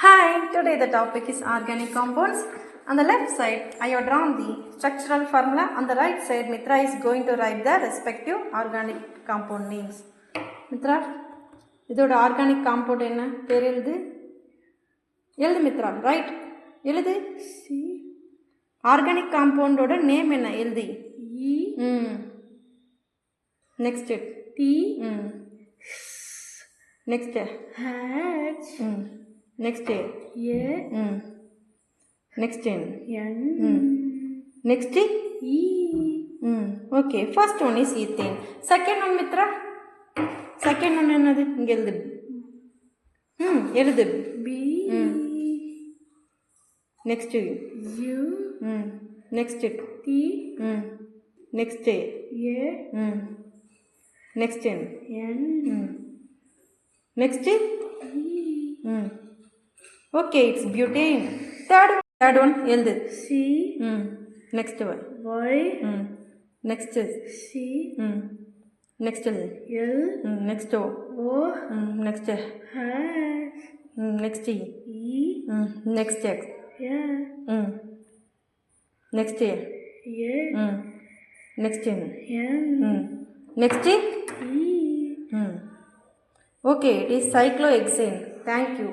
Hi, today the topic is organic compounds. On the left side, I have drawn the structural formula. On the right side, Mitra is going to write the respective organic compound names. Mitra, இதோட organic compound என்ன பேர் எழுது Mithra right எழுது C organic காம்பவுண்டோட name என்ன எழுதி E next T next H next A next N next E okay first one is ethane second one mitra second one என்னது இங்க எழுது எழுது B next U next T next A next N next okay it's butane third one எழுது C next one Y next C next L next O next H next E next X next A next N next E okay it is cyclohexane. Thank you.